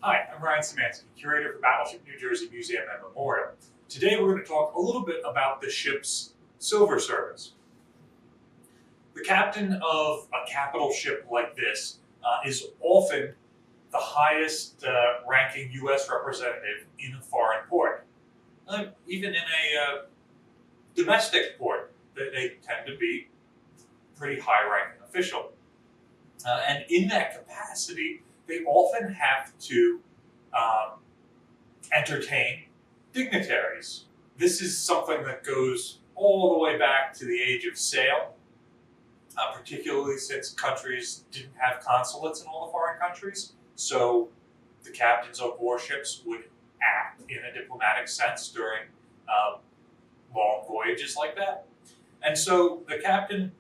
Hi, I'm Ryan Szymanski, curator for Battleship New Jersey Museum and Memorial. Today we're going to talk a little bit about the ship's silver service. The captain of a capital ship like this is often the highest ranking U.S. representative in a foreign port. Even in a domestic port, they tend to be pretty high ranking official. And in that capacity, they often have to entertain dignitaries. This is something that goes all the way back to the age of sail, particularly since countries didn't have consulates in all the foreign countries. So the captains of warships would act in a diplomatic sense during long voyages like that. And so the captain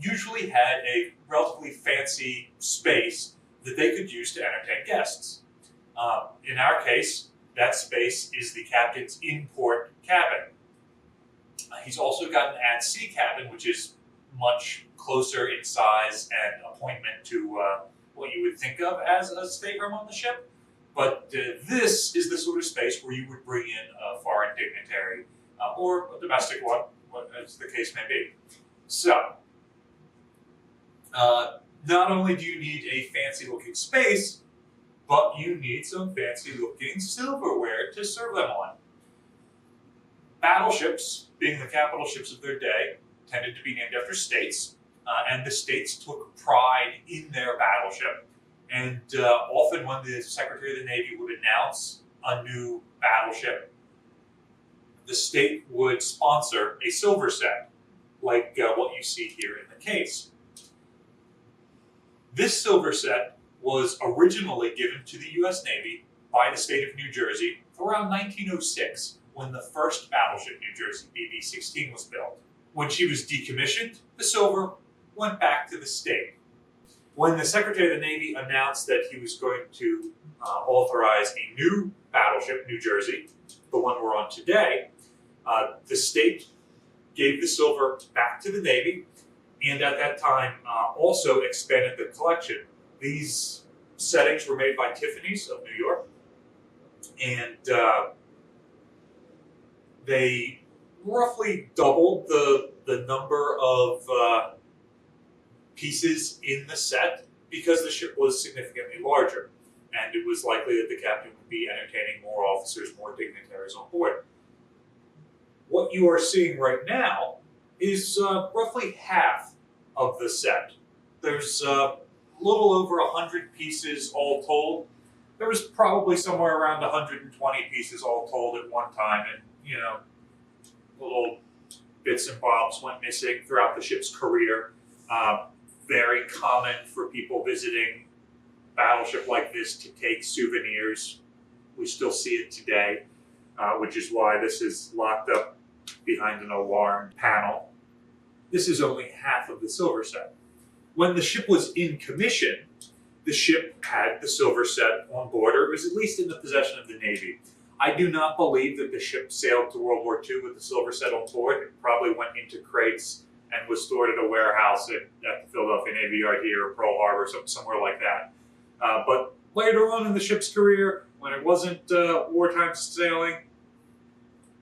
usually had a relatively fancy space that they could use to entertain guests. In our case, that space is the captain's in-port cabin. He's also got an at-sea cabin, which is much closer in size and appointment to what you would think of as a stateroom on the ship. But this is the sort of space where you would bring in a foreign dignitary or a domestic one, as the case may be. So, not only do you need a fancy-looking space, but you need some fancy-looking silverware to serve them on. Battleships, being the capital ships of their day, tended to be named after states, and the states took pride in their battleship. And often when the Secretary of the Navy would announce a new battleship, the state would sponsor a silver set, like what you see here in the case. This silver set was originally given to the U.S. Navy by the state of New Jersey around 1906, when the first battleship New Jersey, BB-16, was built. When she was decommissioned, the silver went back to the state. When the Secretary of the Navy announced that he was going to authorize a new battleship, New Jersey, the one we're on today, the state gave the silver back to the Navy, and at that time also expanded the collection. These settings were made by Tiffany's of New York, and they roughly doubled the number of pieces in the set because the ship was significantly larger, and it was likely that the captain would be entertaining more officers, more dignitaries on board. What you are seeing right now is roughly half of the set. There's a little over 100 pieces all told. There was probably somewhere around 120 pieces all told at one time, and little bits and bobs went missing throughout the ship's career. Very common for people visiting a battleship like this to take souvenirs. We still see it today, which is why this is locked up behind an alarm panel. This is only half of the silver set. When the ship was in commission, the ship had the silver set on board, or it was at least in the possession of the Navy. I do not believe that the ship sailed to World War II with the silver set on board. It probably went into crates and was stored at a warehouse at the Philadelphia Navy Yard here, or Pearl Harbor, somewhere like that. But later on in the ship's career, when it wasn't wartime sailing,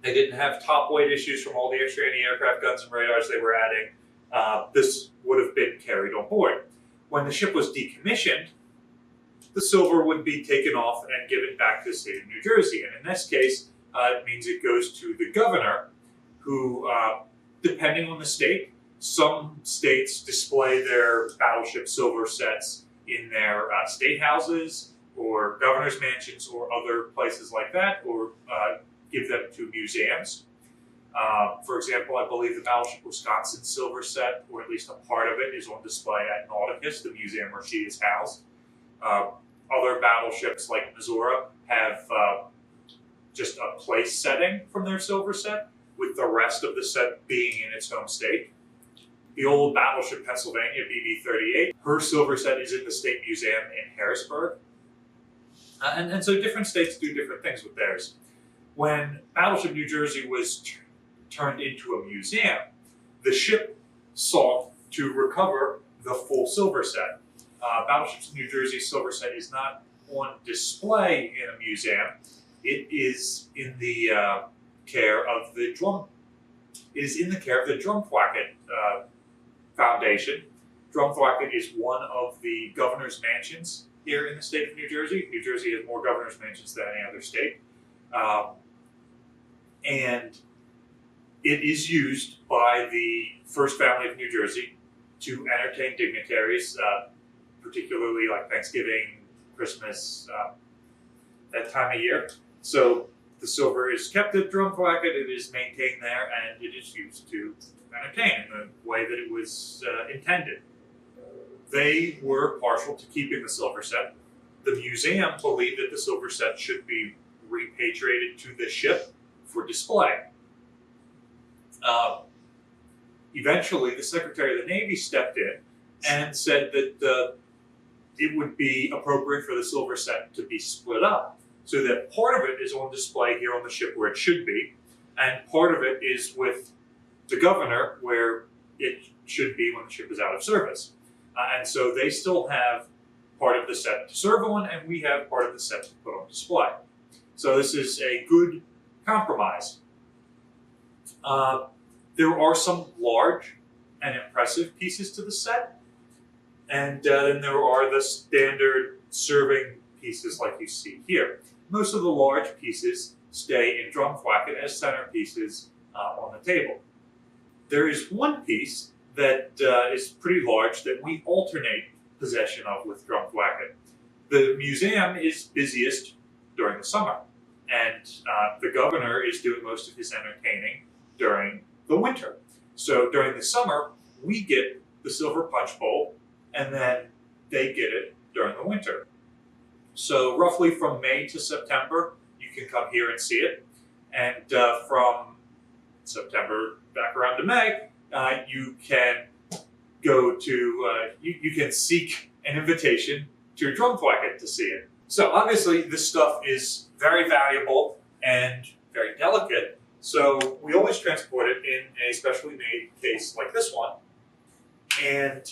they didn't have top weight issues from all the extra anti-aircraft guns and radars they were adding. This would have been carried on board. When the ship was decommissioned, the silver would be taken off and given back to the state of New Jersey. And in this case, it means it goes to the governor, who, depending on the state, some states display their battleship silver sets in their state houses or governor's mansions or other places like that, or give them to museums. For example, I believe the Battleship Wisconsin silver set, or at least a part of it, is on display at Nauticus, the museum where she is housed. Other battleships like Missouri have just a place setting from their silver set, with the rest of the set being in its home state. The old battleship Pennsylvania, BB-38, her silver set is in the State Museum in Harrisburg. And so different states do different things with theirs. When Battleship New Jersey was turned into a museum, the ship sought to recover the full silver set. Battleships New Jersey silver set is not on display in a museum, it is in the care of the Drumthwacket Foundation. Drumthwacket is one of the governor's mansions here in the state of New Jersey. New Jersey has more governor's mansions than any other state. And it is used by the First Family of New Jersey to entertain dignitaries, particularly like Thanksgiving, Christmas, that time of year. So the silver is kept at Drumthwacket, it is maintained there, and it is used to entertain in the way that it was intended. They were partial to keeping the silver set. The museum believed that the silver set should be repatriated to the ship for display. Eventually, the Secretary of the Navy stepped in and said that it would be appropriate for the silver set to be split up, so that part of it is on display here on the ship where it should be, and part of it is with the governor where it should be when the ship is out of service. And so they still have part of the set to serve on, and we have part of the set to put on display. So this is a good compromise. There are some large and impressive pieces to the set, and then there are the standard serving pieces like you see here. Most of the large pieces stay in Drumthwacket as centerpieces on the table. There is one piece that is pretty large that we alternate possession of with Drumthwacket. The museum is busiest during the summer, and the governor is doing most of his entertaining during the winter. So during the summer, we get the silver Punchbowl, and then they get it during the winter. So roughly from May to September, you can come here and see it. And from September back around to May, you can go to, you can seek an invitation to Drumthwacket to see it. So obviously this stuff is very valuable and very delicate. So we always transport it in a specially made case like this one. And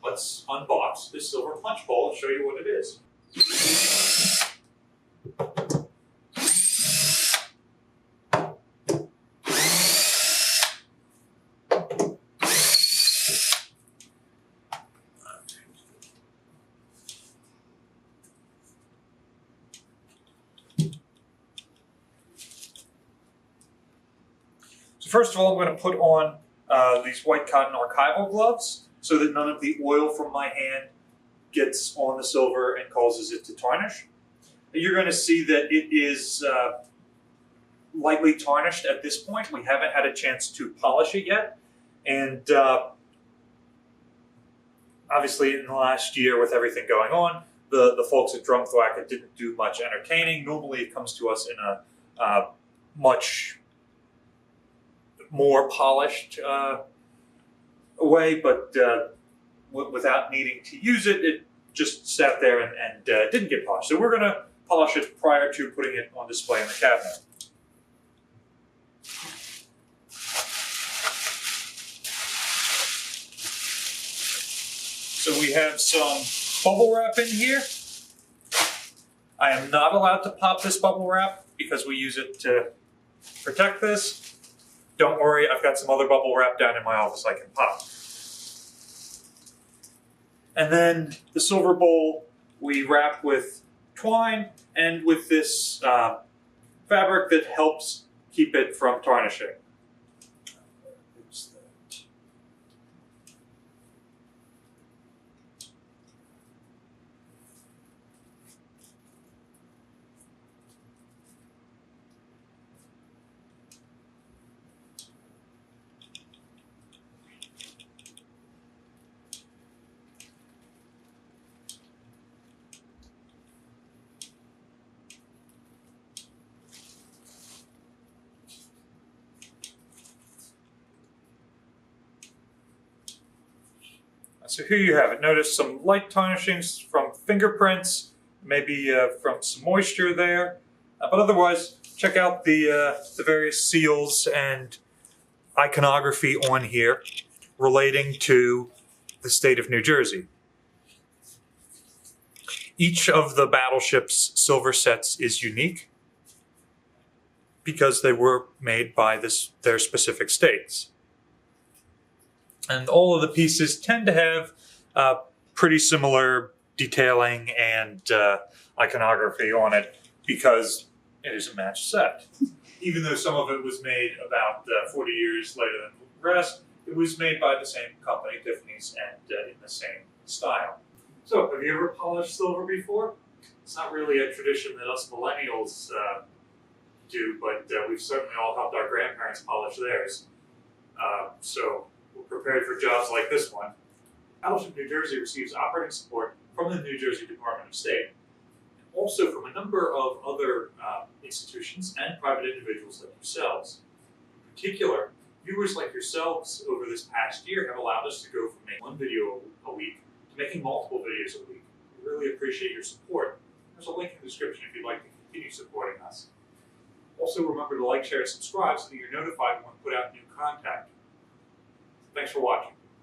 let's unbox this silver Punchbowl and show you what it is. So first of all, I'm going to put on these white cotton archival gloves so that none of the oil from my hand gets on the silver and causes it to tarnish. You're going to see that it is lightly tarnished at this point. We haven't had a chance to polish it yet. And obviously in the last year with everything going on, the folks at Drumthwacket didn't do much entertaining. Normally it comes to us in a much more polished way, but without needing to use it, it just sat there and didn't get polished. So we're going to polish it prior to putting it on display in the cabinet. So we have some bubble wrap in here. I am not allowed to pop this bubble wrap because we use it to protect this. Don't worry, I've got some other bubble wrap down in my office I can pop. And then the silver bowl we wrap with twine and with this fabric that helps keep it from tarnishing. So here you have it. Notice some light tarnishings from fingerprints, maybe from some moisture there. But otherwise, check out the various seals and iconography on here relating to the state of New Jersey. Each of the battleship's silver sets is unique because they were made by their specific states. And all of the pieces tend to have pretty similar detailing and iconography on it because it is a matched set. Even though some of it was made about 40 years later than the rest, it was made by the same company, Tiffany's, and in the same style. So, have you ever polished silver before? It's not really a tradition that us millennials do, but we've certainly all helped our grandparents polish theirs. So, we're prepared for jobs like this one. Battleship New Jersey receives operating support from the New Jersey Department of State, and also from a number of other institutions and private individuals like yourselves. In particular, viewers like yourselves over this past year have allowed us to go from making one video a week to making multiple videos a week. We really appreciate your support. There's a link in the description if you'd like to continue supporting us. Also, remember to like, share, and subscribe so that you're notified when we put out new content. Thanks for watching.